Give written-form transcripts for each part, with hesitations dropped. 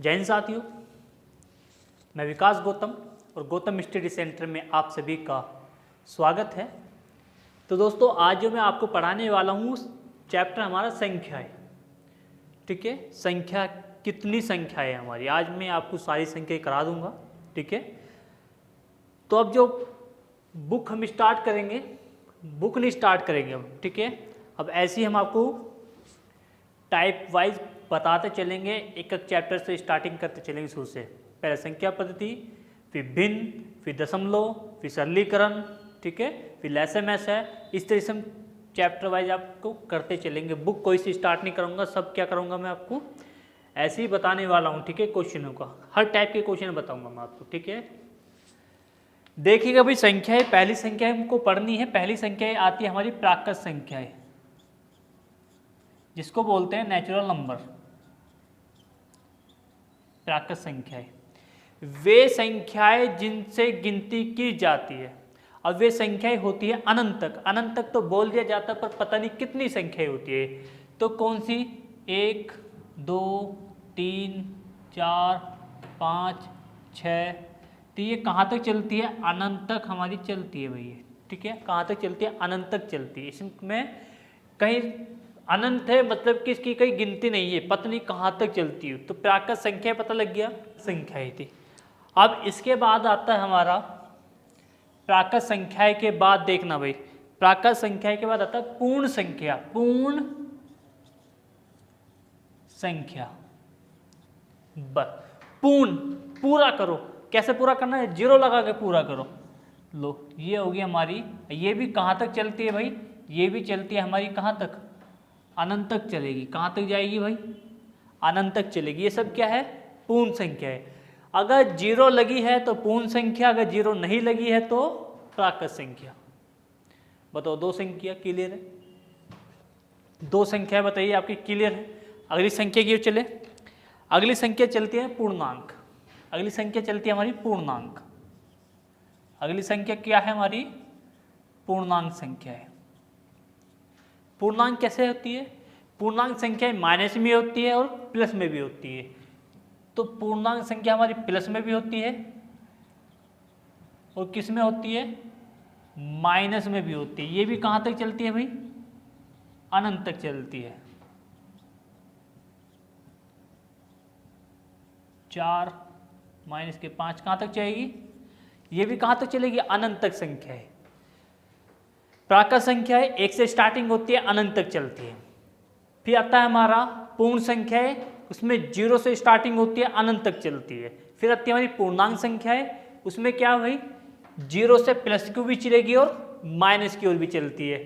जय हिंद साथियों, मैं विकास गौतम और गौतम स्टडी सेंटर में आप सभी का स्वागत है। तो दोस्तों, आज जो मैं आपको पढ़ाने वाला हूँ चैप्टर हमारा संख्या है। ठीक है, संख्या कितनी संख्या है हमारी, आज मैं आपको सारी संख्या करा दूंगा। ठीक है, तो अब जो बुक हम स्टार्ट करेंगे, बुक नहीं स्टार्ट करेंगे अब। ठीक है, अब ऐसे ही हम आपको टाइप वाइज बताते चलेंगे, एक एक चैप्टर से स्टार्टिंग करते चलेंगे शुरू से। पहले संख्या पद्धति, फिर भिन्न, फिर दशमलव, फिर सरलीकरण। ठीक है, फिर लैसे-मैसे है। इस तरह से हम चैप्टर वाइज आपको करते चलेंगे। बुक कोई से स्टार्ट नहीं करूँगा, सब क्या करूँगा मैं आपको ऐसे ही बताने वाला हूँ। ठीक है, क्वेश्चनों का हर टाइप के क्वेश्चन बताऊँगा मैं आपको। ठीक है, देखिएगा भाई, संख्याएं, पहली संख्या हमको पढ़नी है। पहली संख्या आती है हमारी प्राकृत संख्याएं, जिसको बोलते हैं नेचुरल नंबर। प्राकृत संख्याएं वे संख्याएं जिनसे गिनती की जाती है। अब वे संख्याएं होती है अनंत तक। अनंत तक तो बोल दिया जाता है, पर पता नहीं कितनी संख्याएं होती है। तो कौन सी? 1, 2, 3, 4, 5, 6। तो ये कहाँ तक चलती है? अनंत तक हमारी चलती है भैया। ठीक है, कहाँ तक चलती है? अनंत तक चलती है। इसमें कहीं अनंत है मतलब कि इसकी कहीं गिनती नहीं है, पता नहीं कहाँ तक चलती है। तो प्राकृत संख्या पता लग गया, संख्या ही थी। अब इसके बाद आता है हमारा प्राकृत संख्या के बाद देखना भाई, प्राकृत संख्या के बाद आता है पूर्ण संख्या। पूर्ण संख्या, बस पूर्ण, पूरा करो। कैसे पूरा करना है? 0 लगा के पूरा करो। लो, ये होगी हमारी। ये भी कहाँ तक चलती है भाई? ये भी चलती है हमारी कहाँ तक? अनंत तक चलेगी। कहाँ तक जाएगी भाई? अनंत तक चलेगी। ये सब क्या है? पूर्ण संख्या है। अगर 0 लगी है तो पूर्ण संख्या, अगर 0 नहीं लगी है तो प्राकृत संख्या। बताओ, 2 संख्या क्लियर है? 2 संख्या बताइए आपकी क्लियर है। अगली संख्या की ओर चले। अगली संख्या चलती है पूर्णांक। अगली संख्या चलती है हमारी पूर्णांक। अगली संख्या क्या है हमारी? पूर्णांक संख्या है। पूर्णांक कैसे होती है? पूर्णांक संख्या माइनस में होती है और प्लस में भी होती है। तो पूर्णांक संख्या हमारी प्लस में भी होती है और किस में होती है? माइनस में भी होती है। ये भी कहाँ तक चलती है भाई? अनंत तक चलती है। 4 माइनस के 5 कहाँ तक जाएगी? ये भी कहाँ तक चलेगी? अनंत तक संख्या है। प्राकृत संख्या है 1 से स्टार्टिंग होती है, अनंत तक चलती है। फिर आता है हमारा पूर्ण संख्या है, उसमें 0 से स्टार्टिंग होती है, अनंत तक चलती है। फिर आती है हमारी पूर्णांक संख्या है, उसमें क्या भाई? 0 से प्लस की भी चलेगी और माइनस की ओर भी चलती है।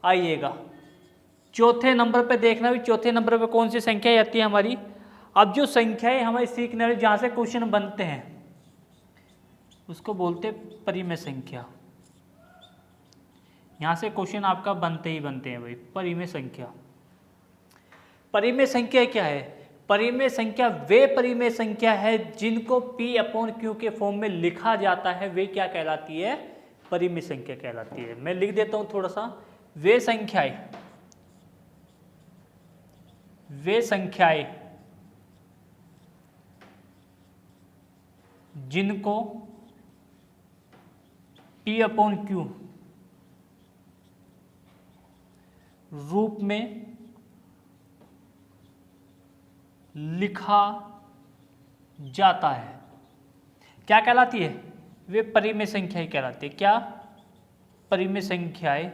आइएगा चौथे नंबर पे देखना भी, चौथे नंबर पे कौन सी संख्या आती है हमारी? अब जो संख्याएं हमारी सीखने वाली जहाँ से क्वेश्चन बनते हैं उसको बोलते हैं परिमेय संख्या। यहाँ से क्वेश्चन आपका बनते ही बनते हैं भाई, परिमेय संख्या। परिमेय संख्या क्या है? परिमेय संख्या वे परिमेय संख्या है जिनको P/Q के फॉर्म में लिखा जाता है, वे क्या कहलाती है? परिमेय संख्या कहलाती है। मैं लिख देता हूं थोड़ा सा। वे संख्याएं जिनको P/Q रूप में लिखा जाता है, क्या कहलाती है? वे परिमेय संख्याएं कहलाती है। क्या? परिमेय संख्याएं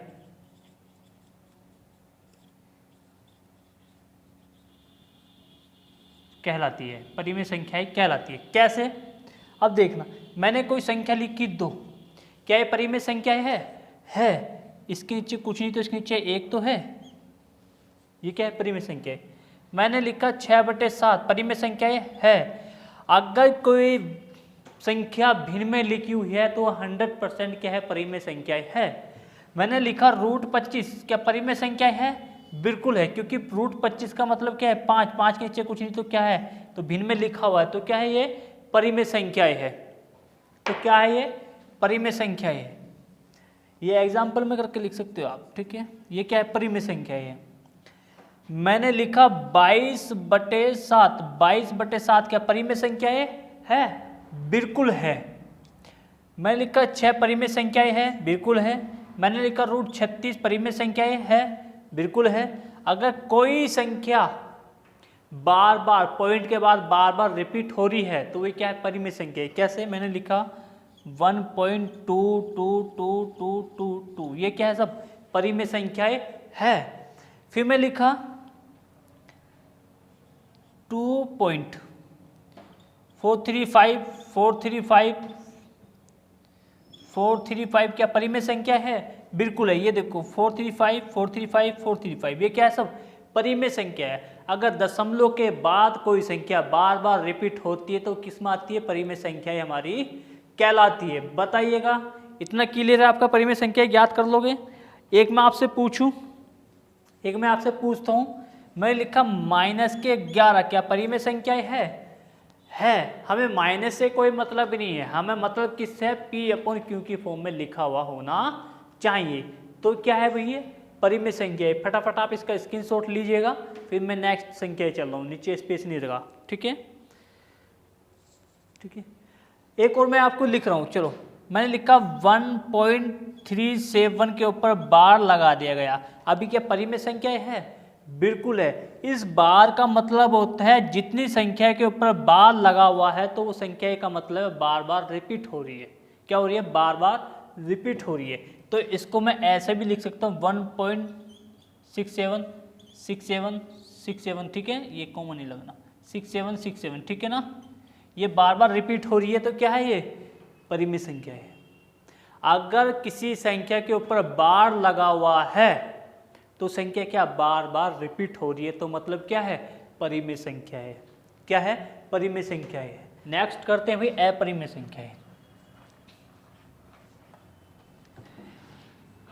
कहलाती है। परिमेय संख्याएं कहलाती है। कैसे? अब देखना, मैंने कोई संख्या लिखी 2, क्या ये परिमेय संख्या है? इसके नीचे कुछ नहीं तो इसके नीचे 1 तो है। ये क्या है? परिमेय संख्या है। मैंने लिखा 6/7, परिमेय संख्या है। अगर कोई संख्या भिन्न में लिखी हुई है तो 100% क्या है? परिमेय संख्या है। मैंने लिखा √25, क्या परिमेय संख्या है? बिल्कुल है, क्योंकि √25 का मतलब क्या है? 5। 5 के नीचे कुछ नहीं तो क्या है? तो भिन्न में लिखा हुआ है, तो क्या है? ये परिमेय संख्या है। तो क्या है ये? परिमेय संख्या है। ये एग्जाम्पल में करके लिख सकते हो आप। ठीक है, ये क्या है? परिमेय संख्या है। मैंने लिखा 22/7। 22/7 क्या परिमेय संख्याएं है? बिल्कुल है। मैंने लिखा 6 परिमेय संख्याएं है, बिल्कुल है। मैंने लिखा √36 परिमेय संख्याएं है, बिल्कुल है। अगर कोई संख्या बार बार पॉइंट के बाद बार बार रिपीट हो रही है तो वे क्या है? परिमेय संख्या है। कैसे? मैंने लिखा 1.22222, ये क्या है? सब परिमेय संख्याएं है। फिर मैं लिखा 435 क्या परिमेय संख्या है? बिल्कुल है। ये देखो 435 ये क्या है? सब परिमेय संख्या है। अगर दशमलव के बाद कोई संख्या बार बार रिपीट होती है तो किस में आती है? परिमेय संख्या हमारी कहलाती है। बताइएगा, इतना क्लियर है आपका? परिमेय संख्या याद कर लोगे? एक मैं आपसे पूछता हूँ। मैं लिखा -11 क्या परिमेय संख्या है। हमें माइनस से कोई मतलब ही नहीं है, हमें मतलब किससे? P/Q की फॉर्म में लिखा हुआ होना चाहिए। तो क्या है भैया? परिमेय संख्या है। फटाफट आप इसका स्क्रीनशॉट लीजिएगा, फिर मैं नेक्स्ट संख्या चल रहा हूँ। नीचे स्पेस नहीं लगा, ठीक है? एक और मैं आपको लिख रहा हूँ। चलो, मैंने लिखा 1.37 के ऊपर बार लगा दिया गया। अभी क्या परिमेय संख्या है? बिल्कुल है। इस बार का मतलब होता है जितनी संख्या के ऊपर बार लगा हुआ है तो वो संख्या का मतलब बार बार रिपीट हो रही है। क्या हो रही है? बार बार रिपीट हो रही है। तो इसको मैं ऐसे भी लिख सकता हूँ 1.676767, ठीक है? ये कॉमन नहीं लगना, 6767, ठीक है ना? ये बार बार रिपीट हो रही है तो क्या है? ये परिमेय संख्या है। अगर किसी संख्या के ऊपर बार लगा हुआ है तो संख्या क्या? बार बार रिपीट हो रही है तो मतलब क्या है? परिमेय संख्या है। क्या है? परिमेय संख्या है। नेक्स्ट करते हैं भाई अपरिमेय संख्या है।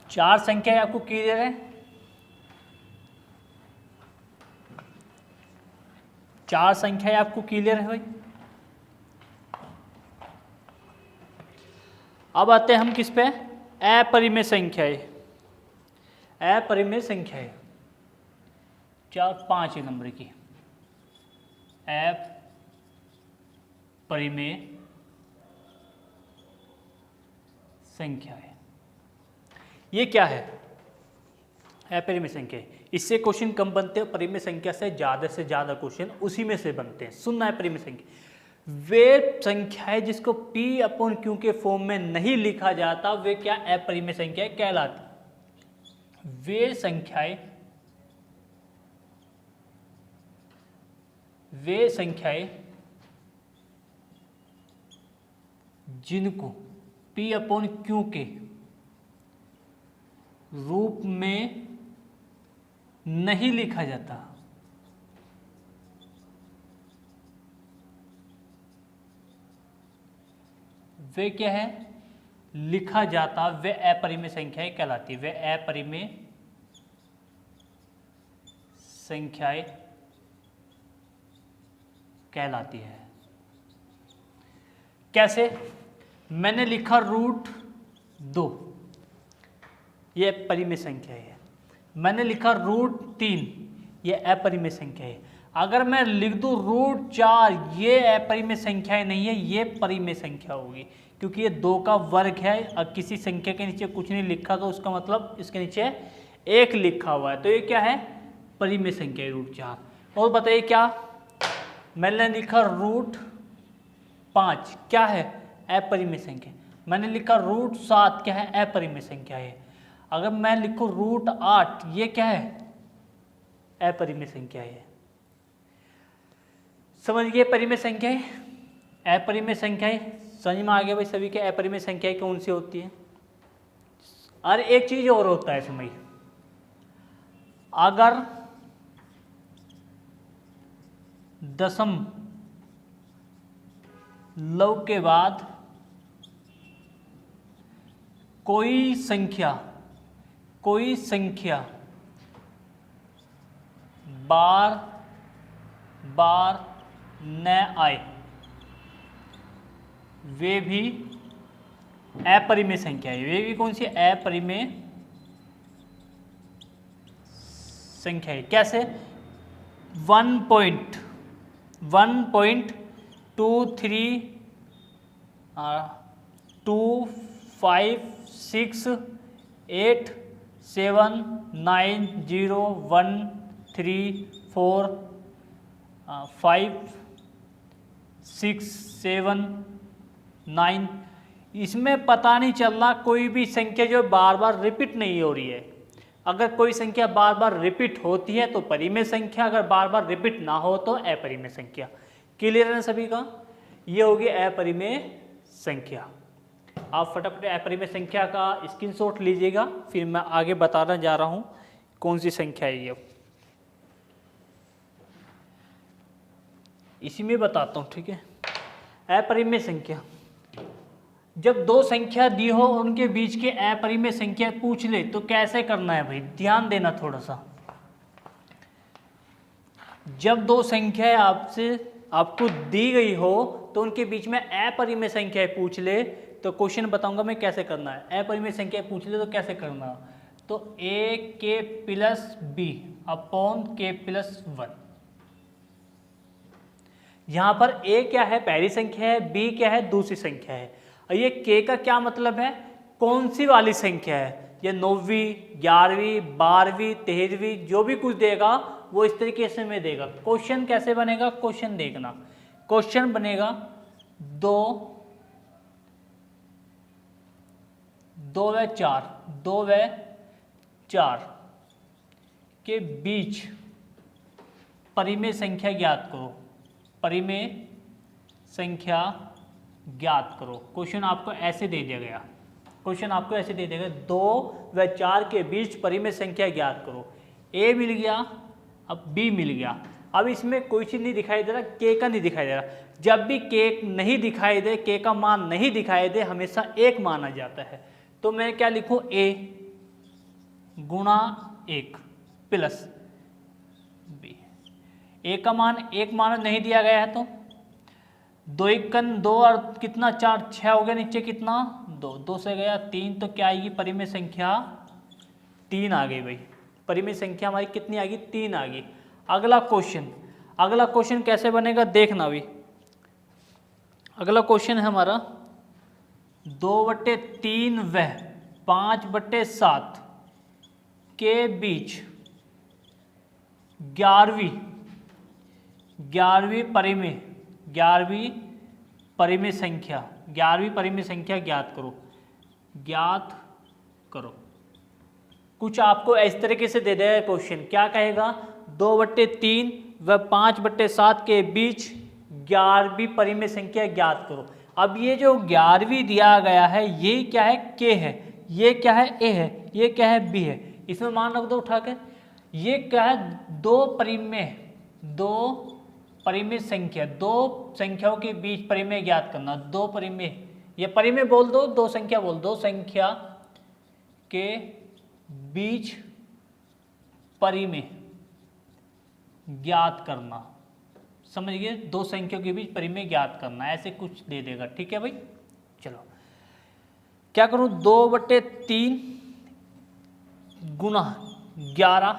4 संख्याएं आपको क्लियर है? 4 संख्याएं आपको क्लियर है भाई? अब आते हैं हम किस पे? अपरिमेय संख्याएं। अपरिमेय संख्याएं 4-5 नंबर की अपरिमेय संख्याएं। ये क्या है? अपरिमेय संख्या। इससे क्वेश्चन कम बनते हैं, परिमेय संख्या से ज़्यादा क्वेश्चन उसी में से बनते हैं। सुनना है परिमेय संख्या वे संख्याएं जिसको P/Q के फॉर्म में नहीं लिखा जाता वे क्या? अपरिमेय संख्याएं कहलाती। वे संख्याएं जिनको P/Q के रूप में नहीं लिखा जाता वे क्या है? लिखा जाता, वे अपरिमेय संख्याएं कहलाती। वे अपरिमेय संख्याएं कहलाती है। कैसे? मैंने लिखा √2, ये परिमेय संख्या है। मैंने लिखा √3, ये अपरिमेय संख्या है। अगर मैं लिख दूं √4, ये अपरिमेय संख्याएं नहीं है, ये परिमेय संख्या होगी क्योंकि ये 2 का वर्ग है। अब किसी संख्या के नीचे कुछ नहीं लिखा तो उसका मतलब इसके नीचे 1 लिखा हुआ है, तो ये क्या है? परिमेय संख्या है √4। और बताइए क्या? मैंने लिखा √5, क्या है? अपरिमेय संख्या। मैंने लिखा √7, क्या है? अपरिमेय संख्या है। अगर मैं लिखूं √8, ये क्या है? अपरिमेय संख्या है। समझ गए परिमेय संख्याएं? अपरिमेय संख्याएं समझ में आ गया भाई सभी के? अपरिमेय संख्याएं कौन सी होती है? और एक चीज और होता है इसमें, अगर दशमलव के बाद कोई संख्या बार बार न आए वे भी अपरिमेय संख्या है। वे भी कौन सी? अपरिमेय संख्या है। कैसे? 1.256890139 इसमें पता नहीं चल रहा कोई भी संख्या जो बार बार रिपीट नहीं हो रही है। अगर कोई संख्या बार बार रिपीट होती है तो परिमेय संख्या, अगर बार बार रिपीट ना हो तो अपरिमेय संख्या। क्लियर है सभी का? ये होगी अपरिमेय संख्या। आप फटाफट अपरिमेय संख्या का स्क्रीनशॉट लीजिएगा, फिर मैं आगे बताना जा रहा हूँ कौन सी संख्या है ये। इसी में बताता हूँ, ठीक है। अपरिमेय संख्या, जब दो संख्या दी हो उनके बीच के अपरिमेय संख्या पूछ ले तो कैसे करना है भाई, ध्यान देना थोड़ा सा। जब दो संख्या आपको दी गई हो तो उनके बीच में अपरिमेय संख्या पूछ ले तो क्वेश्चन बताऊंगा मैं कैसे करना है। अपरिमेय संख्या पूछ ले तो कैसे करना है, तो a k plus b upon k plus 1। यहां पर a क्या है, पहली संख्या है, b क्या है, दूसरी संख्या है। और ये k का क्या मतलब है, कौन सी वाली संख्या है, ये 9वीं 11वीं 12वीं 13वीं जो भी कुछ देगा वो इस तरीके से में देगा। क्वेश्चन कैसे बनेगा, क्वेश्चन देखना। क्वेश्चन बनेगा 2 व 4 के बीच परिमेय संख्या ज्ञात करो। परिमेय संख्या ज्ञात करो। क्वेश्चन आपको ऐसे दे दिया गया, क्वेश्चन आपको ऐसे दे देगा 2 व 4 के बीच परिमेय संख्या ज्ञात करो। a मिल गया, अब b मिल गया। अब इसमें कोई चीज़ नहीं दिखाई दे रहा, k का नहीं दिखाई दे रहा। जब भी k नहीं दिखाई दे, k का मान नहीं दिखाई दे, हमेशा 1 माना जाता है। तो मैं क्या लिखूं, a गुणा 1 प्लस b। a का मान 1 माना नहीं दिया गया है तो 2 1 2 और कितना 4 6 हो गया, नीचे कितना 2 2 से गया 3, तो क्या आएगी परिमेय संख्या 3 आ गई भाई। परिमेय संख्या हमारी कितनी आ गई, 3 आ गई। अगला क्वेश्चन कैसे बनेगा देखना भी। अगला क्वेश्चन है हमारा 2/3 व 5/7 के बीच 11वीं परिमेय संख्या ज्ञात करो। कुछ आपको इस तरीके से दे देगा क्वेश्चन, क्या कहेगा, 2/3 व 5/7 के बीच 11वीं परिमेय संख्या ज्ञात करो। अब ये जो 11वीं दिया गया है ये क्या है, k है, ये क्या है, a है, ये क्या है, b है। इसमें मान रख दो उठा के। ये क्या है, दो परिमेय संख्या, दो संख्याओं के बीच परिमेय ज्ञात करना। दो परिमेय, ये परिमेय बोल दो, दो संख्या बोल दो, संख्या के बीच परिमेय ज्ञात करना। समझ गए, दो संख्याओं के बीच परिमेय ज्ञात करना, ऐसे कुछ दे देगा। ठीक है भाई, चलो क्या करूं, 2/3 गुना 11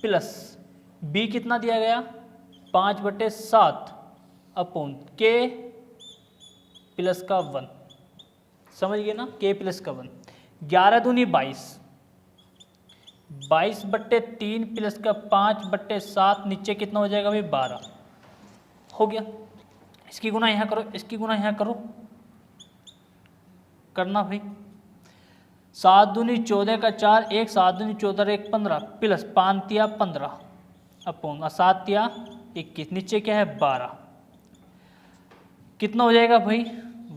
प्लस b कितना दिया गया 5/7 अपॉन k प्लस का 1। समझ गए ना, k प्लस का 1। 11 दूनी 22, 22/3 प्लस का 5/7 नीचे कितना हो जाएगा भाई 12 हो गया। इसकी गुना यहाँ करो, इसकी गुना यहाँ करो, करना भाई। 7 दूनी 14 का 4 1, 7 दूनी 14 1 15 प्लस 5 तिया 15 अपॉन 7 तिया 21, नीचे क्या है 12, कितना हो जाएगा भाई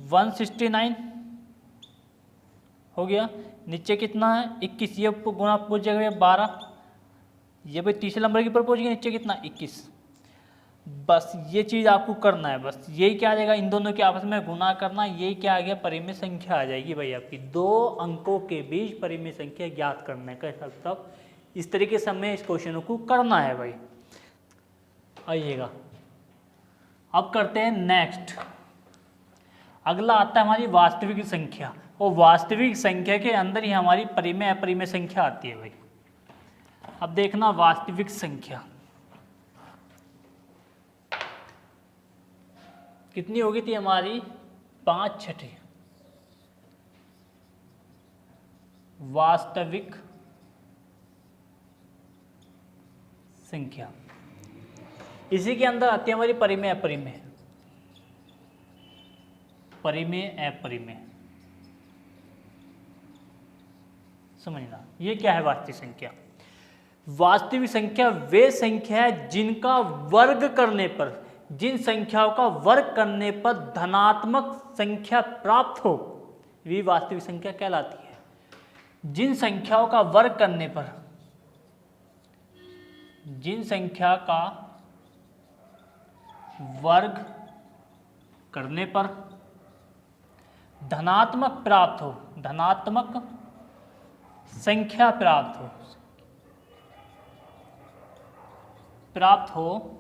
169 हो गया। नीचे कितना है 21, ये गुना पहुंच जाएगा 12, ये भाई तीसरे नंबर के ऊपर पहुंच गया, नीचे कितना 21। बस ये चीज़ आपको करना है, बस यही क्या आ जाएगा, इन दोनों के आपस में गुना करना, यही क्या आ गया परिमेय संख्या आ जाएगी भाई आपकी। दो अंकों के बीच परिमेय संख्या ज्ञात करने का सब इस तरीके से हमें इस क्वेश्चन को करना है भाई। आइएगा अब करते हैं नेक्स्ट। अगला आता है हमारी वास्तविक संख्या, और वास्तविक संख्या के अंदर ही हमारी परिमेय अपरिमेय संख्या आती है भाई। अब देखना वास्तविक संख्या कितनी होगी थी हमारी, 5/6 वास्तविक संख्या। इसी के अंदर आती है हमारी परिमेय अपरिमेय, परिमेय अपरिमेय। समझना ये क्या है वास्तविक संख्या। वास्तविक संख्या वे संख्या है जिनका वर्ग करने पर, जिन संख्याओं का वर्ग करने पर धनात्मक संख्या प्राप्त हो, वे वास्तविक संख्या कहलाती है। जिन संख्याओं का वर्ग करने पर, जिन संख्या का वर्ग करने पर धनात्मक प्राप्त हो, धनात्मक संख्या प्राप्त हो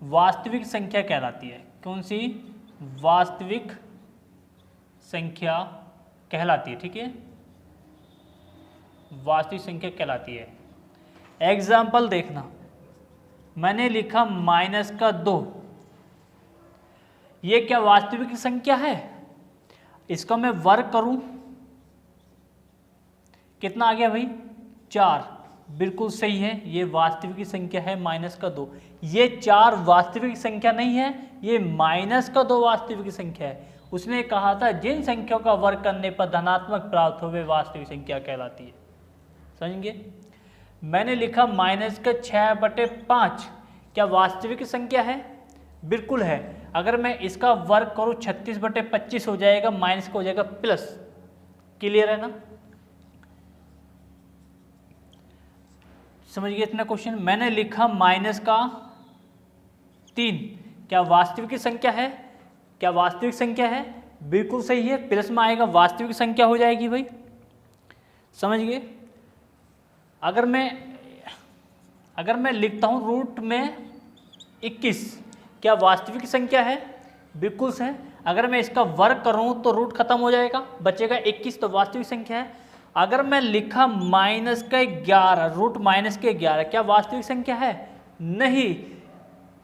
वास्तविक संख्या कहलाती है। कौन सी? वास्तविक संख्या कहलाती है। ठीक है, वास्तविक संख्या कहलाती है। एग्जाम्पल देखना, मैंने लिखा -2, ये क्या वास्तविक संख्या है? इसका मैं वर्ग करूं, कितना आ गया भाई? 4। बिल्कुल सही है, ये वास्तविक संख्या है -2। ये 4 वास्तविक संख्या नहीं है, ये -2 वास्तविक संख्या है। उसने कहा था जिन संख्याओं का वर्ग करने पर धनात्मक प्राप्त हो वे वास्तविक संख्या कहलाती है। समझेंगे? मैंने लिखा -6/5, क्या वास्तविक संख्या है? बिल्कुल है। अगर मैं इसका वर्ग करूं 36/25 हो जाएगा, माइनस का हो जाएगा प्लस। क्लियर है ना? समझिए इतना क्वेश्चन। मैंने लिखा -3, क्या वास्तविक संख्या है? क्या वास्तविक संख्या है? बिल्कुल सही है, प्लस में आएगा, वास्तविक संख्या हो जाएगी भाई। समझ गए? अगर मैं लिखता हूं रूट में 21, क्या वास्तविक संख्या है? बिल्कुल है। अगर मैं इसका वर्ग करूं तो रूट खत्म हो जाएगा, बचेगा 21, तो वास्तविक संख्या है। अगर मैं लिखा -11, रूट -11, क्या वास्तविक संख्या है? नहीं,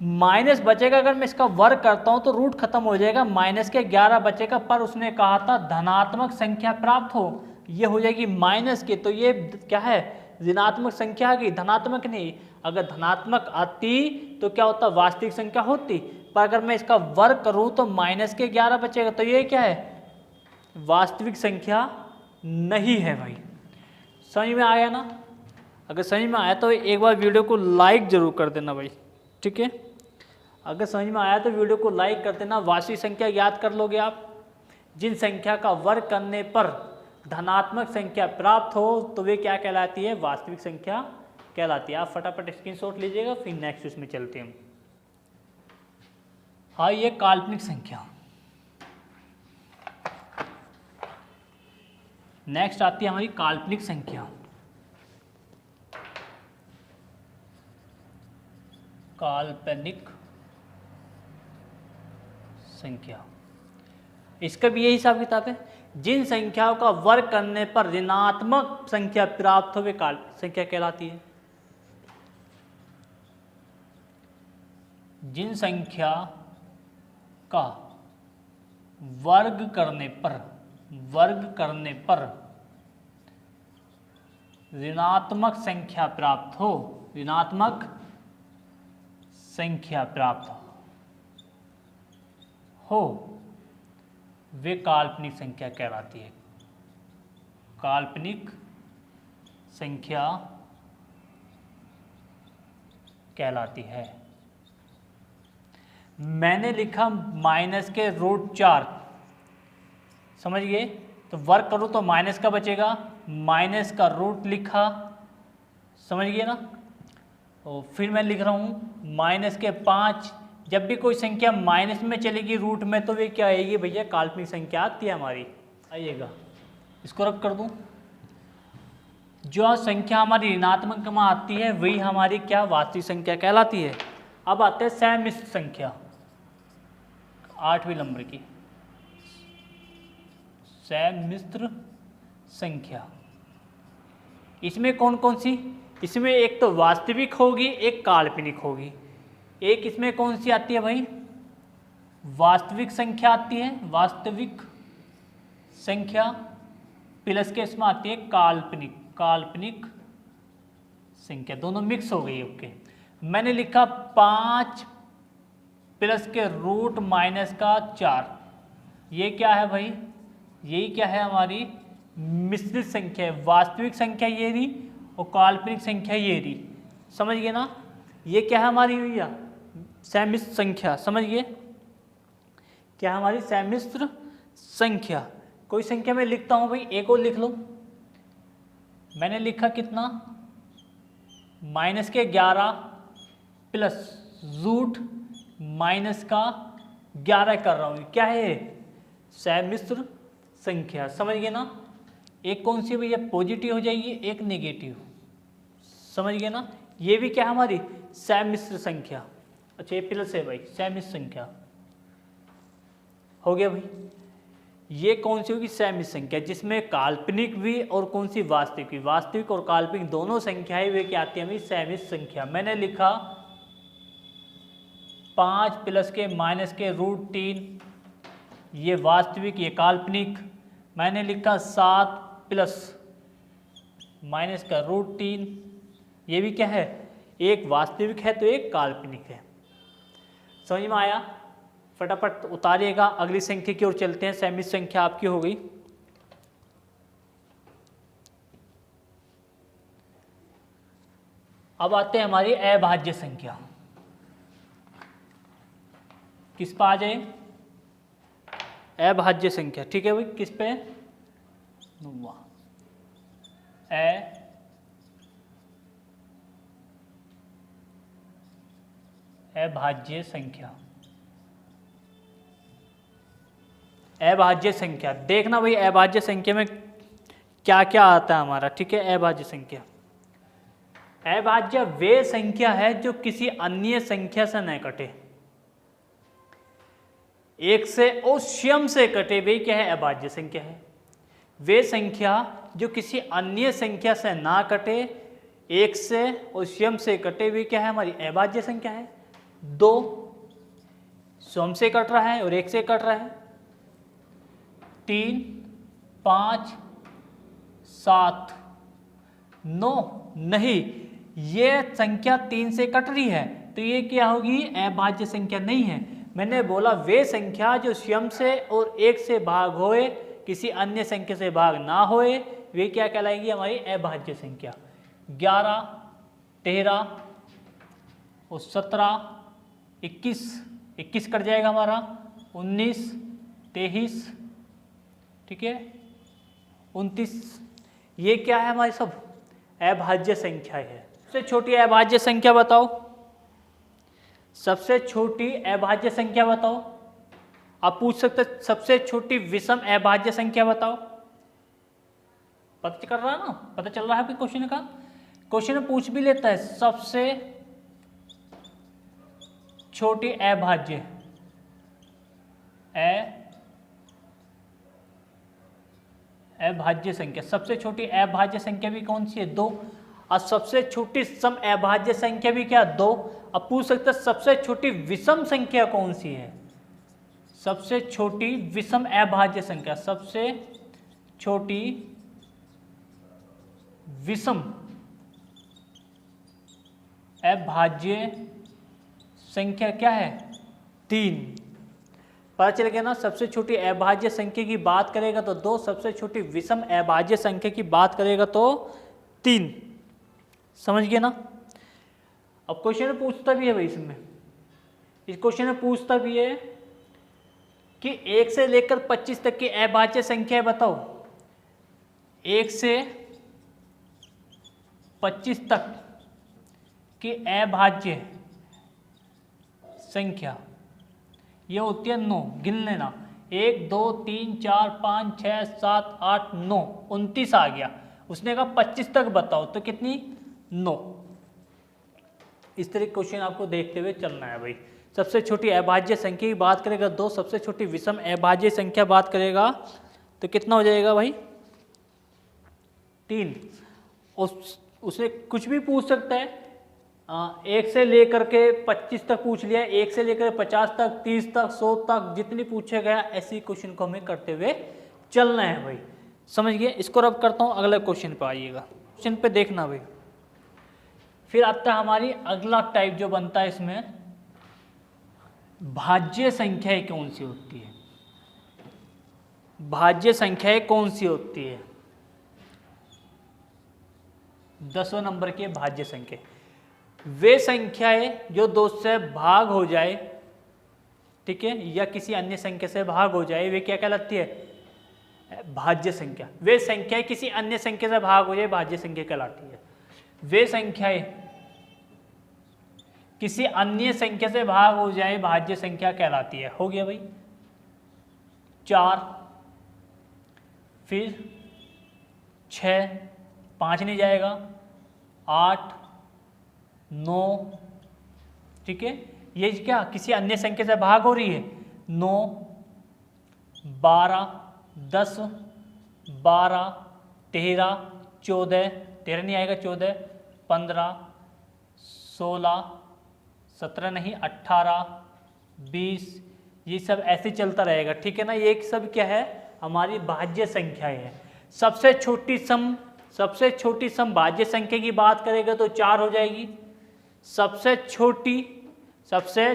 माइनस बचेगा। अगर मैं इसका वर्ग करता हूं तो रूट खत्म हो जाएगा, -11 बचेगा। पर उसने कहा था धनात्मक संख्या प्राप्त हो, ये हो जाएगी माइनस के, तो ये क्या है? ऋणात्मक संख्या आ गई, धनात्मक नहीं। अगर धनात्मक आती तो क्या होता? वास्तविक संख्या होती। पर अगर मैं इसका वर्ग करूं तो -11 बचेगा, तो ये क्या है? वास्तविक संख्या नहीं है भाई। समझ में आया ना? अगर समझ में आया तो एक बार वीडियो को लाइक जरूर कर देना भाई। ठीक है, अगर समझ में आया तो वीडियो को लाइक कर देना। वास्तविक संख्या याद कर लोगे आप, जिन संख्या का वर्ग करने पर धनात्मक संख्या प्राप्त हो तो वे क्या कहलाती है? वास्तविक संख्या कहलाती है। आप फटाफट स्क्रीनशॉट लीजिएगा, फिर नेक्स्ट उसमें चलते हैं। हाँ, ये काल्पनिक संख्या। नेक्स्ट आती है हमारी काल्पनिक संख्या। काल्पनिक संख्या, इसका भी यही हिसाब किताब है। जिन संख्याओं का वर्ग करने पर ऋणात्मक संख्या प्राप्त हो वे काल्पनिक संख्या कहलाती है। जिन संख्या का वर्ग करने पर ऋणात्मक संख्या प्राप्त हो, ऋणात्मक संख्या प्राप्त हो, वे काल्पनिक संख्या कहलाती है। काल्पनिक संख्या कहलाती है। मैंने लिखा -√4, समझ गए? तो वर्ग करूं तो माइनस का बचेगा, माइनस का रूट लिखा, समझ गए ना? और फिर मैं लिख रहा हूं -5। जब भी कोई संख्या माइनस में चलेगी रूट में तो वे क्या आएगी भैया? काल्पनिक संख्या आती है हमारी। आइएगा, इसको रब कर दूं। जो संख्या हमारी ऋणात्मक में आती है वही हमारी क्या? वास्तविक संख्या कहलाती है। अब आते हैं सम्मिश्र संख्या, 8वें नंबर की सम्मिश्र संख्या। इसमें कौन कौन सी, इसमें एक तो वास्तविक होगी, एक काल्पनिक होगी। एक इसमें कौन सी आती है भाई, वास्तविक संख्या आती है, वास्तविक संख्या, प्लस के इसमें आती है काल्पनिक, काल्पनिक संख्या, दोनों मिक्स हो गई। ओके, मैंने लिखा 5 प्लस के रूट माइनस का 4, ये क्या है भाई, यही क्या है हमारी मिश्रित संख्या है। वास्तविक संख्या ये रही और काल्पनिक संख्या ये रही, समझ गए ना। ये क्या है हमारी भैया, सम्मिश्र संख्या, समझ गए क्या हमारी सम्मिश्र संख्या। कोई संख्या मैं लिखता हूं भाई, एक और लिख लो। मैंने लिखा कितना, माइनस के 11 प्लस रूट माइनस का 11 कर रहा हूं, क्या है सम्मिश्र संख्या, समझ गए ना। एक कौन सी भैया पॉजिटिव हो जाएगी, एक नेगेटिव, समझ गए ना। ये भी क्या हमारी सम्मिश्र संख्या। अच्छा ये प्लस है भाई, सम्मिश्र संख्या हो गया भाई। ये कौन सी होगी सम्मिश्र संख्या, जिसमें काल्पनिक भी और कौन सी वास्तविक भी, वास्तविक और काल्पनिक दोनों संख्याएं वे क्या आती है हमें सम्मिश्र संख्या। मैंने लिखा 5 प्लस के माइनस के रूट 3, ये वास्तविक ये काल्पनिक। मैंने लिखा 7 प्लस माइनस का रूट 3, ये भी क्या है, एक वास्तविक है तो एक काल्पनिक है। समझ में आया, फटाफट उतारिएगा। अगली संख्या की ओर चलते हैं, सम्मिश्र संख्या आपकी हो गई। अब आते हैं हमारी अभाज्य संख्या, किस पे आ जाए, अभाज्य संख्या, ठीक है भाई। किस पे, अभाज्य संख्या। अभाज्य संख्या देखना भाई, अभाज्य संख्या में क्या क्या आता है हमारा, ठीक है। अभाज्य संख्या, अभाज्य वे संख्या है जो किसी अन्य संख्या से न कटे, एक से और स्वयं से कटे, वे क्या है अभाज्य संख्या है। वे संख्या जो किसी अन्य संख्या से ना कटे, एक से और स्वयं से कटे, वे क्या है हमारी अभाज्य संख्या है। 2 स्वयं से कट रहा है और एक से कट रहा है, 3 5 7 9 नहीं, ये संख्या 3 से कट रही है तो ये क्या होगी अभाज्य संख्या नहीं है। मैंने बोला वे संख्या जो स्वयं से और एक से भाग होए, किसी अन्य संख्या से भाग ना होए, वे क्या कहलाएगी हमारी अभाज्य संख्या। 11 13 और 17 21, 21 कट जाएगा हमारा, 19 23, ठीक है 29, ये क्या है हमारी सब अभाज्य संख्या है। सबसे छोटी अभाज्य संख्या बताओ, सबसे छोटी अभाज्य संख्या बताओ। आप पूछ सकते सबसे छोटी विषम अभाज्य संख्या बताओ। पता कर रहा है ना, पता चल रहा है क्वेश्चन का, क्वेश्चन में पूछ भी लेता है सबसे छोटी अभाज्य अभाज्य संख्या। सबसे छोटी अभाज्य संख्या भी कौन सी है 2, और सबसे छोटी सम अभाज्य संख्या भी क्या 2। अब पूछ सकते सबसे छोटी विषम संख्या कौन सी है, सबसे छोटी विषम अभाज्य संख्या, सबसे छोटी विषम अभाज्य संख्या क्या है 3। पता चल गया ना, सबसे छोटी अभाज्य संख्या की बात करेगा तो 2, सबसे छोटी विषम अभाज्य संख्या की बात करेगा तो 3। समझ गए ना। अब क्वेश्चन पूछता भी है भाई, इसमें इस क्वेश्चन में पूछता भी है कि 1 से लेकर 25 तक की अभाज्य संख्या बताओ। 1 से 25 तक की अभाज्य संख्या ये होती है 9, गिन लेना 1 2 3 4 5 6 7 8 9, 29 आ गया। उसने कहा 25 तक बताओ तो कितनी 9। इस तरह क्वेश्चन आपको देखते हुए चलना है भाई। सबसे छोटी अभाज्य संख्या की बात करेगा 2, सबसे छोटी विषम अभाज्य संख्या बात करेगा तो कितना हो जाएगा भाई 3। उससे कुछ भी पूछ सकता है। 1 से लेकर के 25 तक पूछ लिया, 1 से लेकर 50 तक, 30 तक, 100 तक, जितनी पूछे गया ऐसी क्वेश्चन को हमें करते हुए चलना है भाई। समझ गए? इसको रब करता हूँ, अगले क्वेश्चन पे आइएगा। क्वेश्चन पे देखना भाई। फिर आता है हमारी अगला टाइप जो बनता है इसमें, भाज्य संख्याएं कौन सी होती है? भाज्य संख्याएं कौन सी होती है? 10वें नंबर की भाज्य संख्या, वे संख्याएं जो 2 से भाग हो जाए, ठीक है, या किसी अन्य संख्या से भाग हो जाए, वे क्या कहलाती है? भाज्य संख्या। वे संख्याएं किसी अन्य संख्या से भाग हो जाए, भाज्य संख्या कहलाती है। वे संख्याएं किसी अन्य संख्या से भाग हो जाए, भाज्य संख्या कहलाती है। हो गया भाई 4, फिर 6, 5 नहीं जाएगा, 8, 9, ठीक है, ये क्या किसी अन्य संख्या से भाग हो रही है। 9, 12, 10, 12, 13, 14, 13 नहीं आएगा, 14, 15, 16, 17 नहीं, 18, 20, ये सब ऐसे चलता रहेगा, ठीक है ना। ये सब क्या है? हमारी भाज्य संख्याएं है। सबसे छोटी सम भाज्य संख्या की बात करेगा तो 4 हो जाएगी। सबसे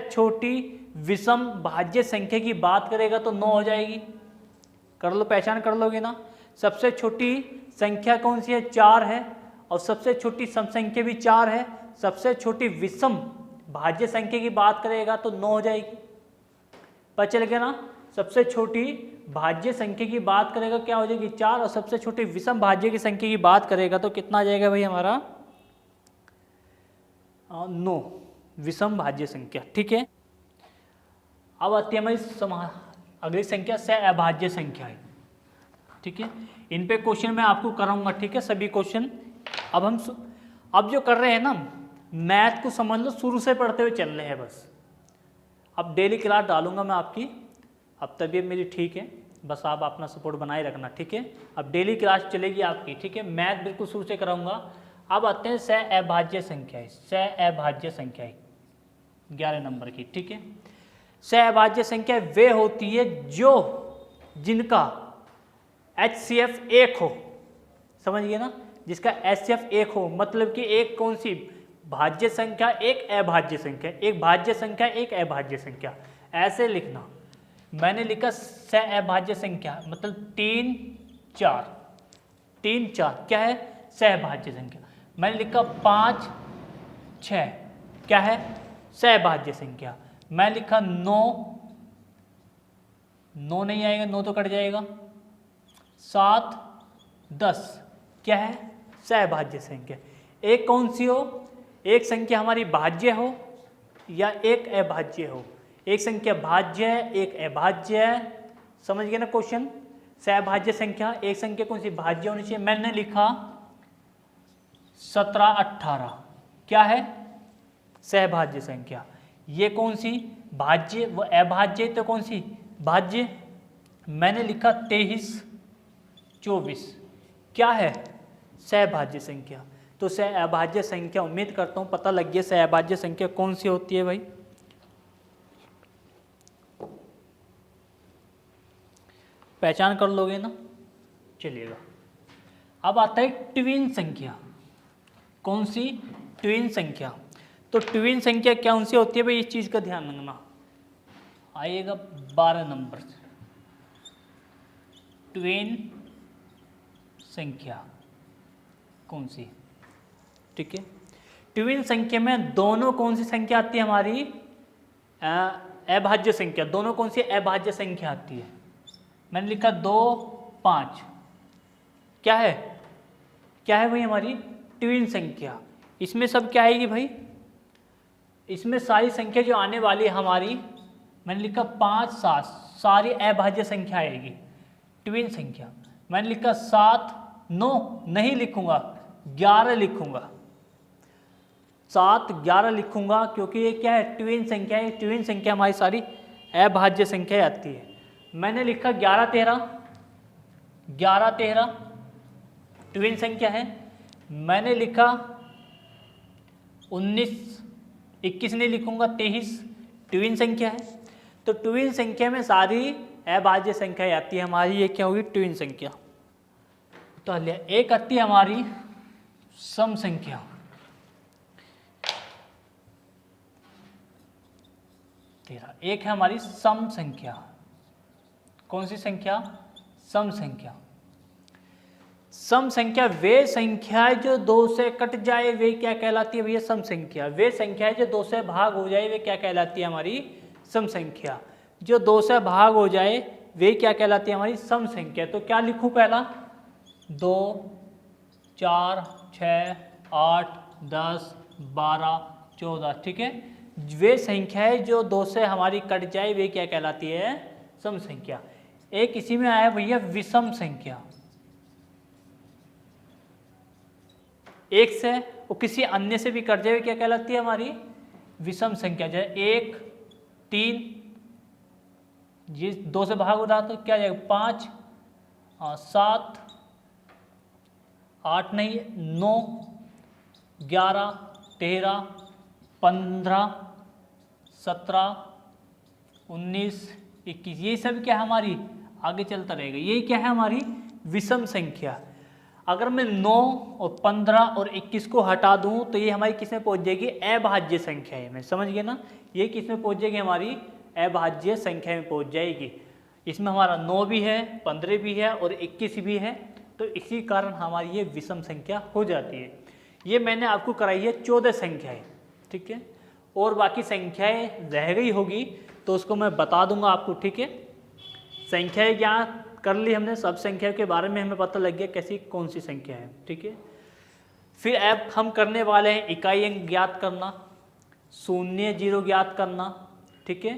छोटी विषम भाज्य संख्या की बात करेगा तो 9 हो जाएगी। कर लो, पहचान कर लोगे ना। सबसे छोटी संख्या कौन सी है? 4 है, और सबसे छोटी सम संख्या भी 4 है। सबसे छोटी विषम भाज्य संख्या की बात करेगा तो 9 हो जाएगी। पता चल गया ना। सबसे छोटी भाज्य संख्या की बात करेगा क्या हो जाएगी? 4, और सबसे छोटी विषम भाज्य की संख्या की बात करेगा तो कितना आ जाएगा भाई हमारा? 9 विषम भाज्य संख्या, ठीक है। अब आती है हमारी अगली संख्या से अभाज्य संख्या है, ठीक है। इन पे क्वेश्चन मैं आपको कराऊंगा, ठीक है, सभी क्वेश्चन। अब जो कर रहे हैं ना, मैथ को समझ लो, शुरू से पढ़ते हुए चल रहे हैं बस। अब डेली क्लास डालूंगा मैं आपकी। अब तबीयत मेरी ठीक है, बस आप अपना सपोर्ट बनाए रखना, ठीक है। अब डेली क्लास चलेगी आपकी, ठीक है। मैथ बिल्कुल शुरू से कराऊंगा। अब आते हैं सह अभाज्य संख्याएं। सह अभाज्य संख्याएं 11 नंबर की, ठीक है। सह अभाज्य संख्या वे होती है जिनका HCF 1 हो। समझ गए ना? जिसका HCF 1 हो, मतलब कि एक कौन सी भाज्य संख्या, एक अभाज्य संख्या, एक भाज्य संख्या, एक अभाज्य संख्या, ऐसे लिखना। मैंने लिखा सह अभाज्य संख्या मतलब 3, 4, 3, 4 क्या है? सहभाज्य संख्या। मैंने लिखा 5, 6 क्या है? सहभाज्य संख्या। मैं लिखा 9 नहीं आएगा, 9 तो कट जाएगा। 7, 10 क्या है? सहभाज्य संख्या। एक कौन सी हो? एक संख्या हमारी भाज्य हो या एक अभाज्य हो। एक संख्या भाज्य है, एक अभाज्य है। समझ गए ना क्वेश्चन? सहभाज्य संख्या, एक संख्या कौन सी भाज्य होनी चाहिए। मैंने लिखा 17, 18 क्या है? सहभाज्य संख्या। ये कौन सी भाज्य, वो अभाज्य, तो कौन सी भाज्य। मैंने लिखा 23, 24 क्या है? सहभाज्य संख्या। तो सह अभाज्य संख्या, उम्मीद करता हूं पता लग गया सह अभाज्य संख्या कौन सी होती है भाई। पहचान कर लोगे ना? चलिएगा। अब आता है ट्विन संख्या। कौन सी? ट्विन संख्या। तो ट्विन संख्या कौन सी होती है भाई, इस चीज का ध्यान रखना। आइएगा 12 नंबर से। ट्विन संख्या कौन सी? ठीक है। ट्विन संख्या में दोनों कौन सी संख्या आती है हमारी? अभाज्य संख्या। दोनों कौन सी अभाज्य संख्या आती है? मैंने लिखा 2, 5 क्या है? क्या है भाई हमारी ट्विन संख्या। इसमें सब क्या आएगी भाई? इसमें सारी संख्या जो आने वाली है हमारी, मैंने लिखा 5, 7 सारी अभाज्य संख्या आएगी ट्विन संख्या। मैंने लिखा 7, 9 नहीं लिखूंगा, 11 लिखूंगा। 7, 11 लिखूंगा क्योंकि ये क्या है? ट्विन संख्या है। ट्विन संख्या हमारी सारी अभाज्य संख्या आती है। मैंने लिखा 11, 13 ट्विन संख्या है। मैंने लिखा 19, 21 नहीं लिखूंगा, 23 ट्विन संख्या है। तो ट्विन संख्या में सारी अभाज्य संख्या आती है हमारी, ये क्या होगी ट्विन संख्या। तो एक आती है हमारी सम संख्या, एक है हमारी सम संख्या। कौन सी संख्या? सम संख्या। सम संख्या वे संख्या जो 2 से कट जाए वे क्या कहलाती है भैया? सम संख्या। वे संख्या जो 2 से भाग हो जाए वे क्या कहलाती है? हमारी सम संख्या। जो 2 से भाग हो जाए वे क्या कहलाती है? हमारी सम संख्या। तो क्या लिखूं पहला? 2, 4, 6, 8, 10, 12, 14, ठीक है। वे संख्याएं जो 2 से हमारी कट जाए वे क्या कहलाती है? सम संख्या। एक इसी में आया भैया विषम संख्या। एक से वो किसी अन्य से भी कट जाए क्या कहलाती है? हमारी विषम संख्या। जैसे 1, 3, ये 2 से भाग होता तो क्या जाएगा? 5, 7, 8 नहीं 9, 11, 13, 15, 17, 19, 21, ये सब क्या है? हमारी आगे चलता रहेगा। ये क्या है? हमारी विषम संख्या। अगर मैं 9 और 15 और 21 को हटा दूं तो ये हमारी किस में पहुंच जाएगी? अभाज्य संख्या में। समझ गए ना? ये किस में पहुंच जाएगी? हमारी अभाज्य संख्या में पहुंच जाएगी। इसमें हमारा 9 भी है, 15 भी है और 21 भी है, तो इसी कारण हमारी ये विषम संख्या हो जाती है। ये मैंने आपको कराई है 14 संख्याएं, ठीक है। और बाकी संख्याएं रह गई होगी तो उसको मैं बता दूंगा आपको, ठीक है। संख्याएं ज्ञात कर ली हमने, सब संख्या के बारे में हमें पता लग गया कैसी कौन सी संख्या है, ठीक है। फिर अब हम करने वाले हैं इकाई अंक ज्ञात करना, शून्य जीरो ज्ञात करना, ठीक है।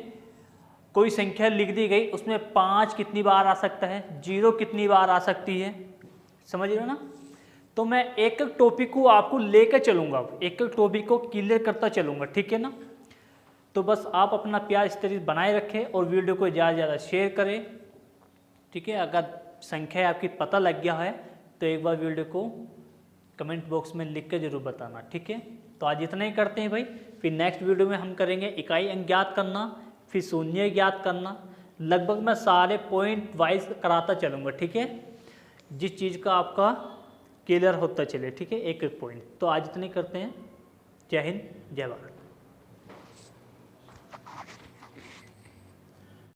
कोई संख्या लिख दी गई, उसमें 5 कितनी बार आ सकता है, 0 कितनी बार आ सकती है, समझ रहे हो ना। तो मैं एक एक टॉपिक को आपको लेकर चलूँगा, एक एक टॉपिक को क्लियर करता चलूँगा, ठीक है ना। तो बस आप अपना प्यार इस तरीके बनाए रखें और वीडियो को ज़्यादा से ज़्यादा शेयर करें, ठीक है। अगर संख्या आपकी पता लग गया है तो एक बार वीडियो को कमेंट बॉक्स में लिख कर जरूर बताना, ठीक है। तो आज इतना ही करते हैं भाई, फिर नेक्स्ट वीडियो में हम करेंगे इकाई अंक ज्ञात करना, फिर शून्य ज्ञात करना। लगभग मैं सारे पॉइंट वाइज कराता चलूँगा, ठीक है, जिस चीज़ का आपका क्लियर होता चले, ठीक है, एक एक पॉइंट। तो आज इतने करते हैं। जय हिंद, जय भारत।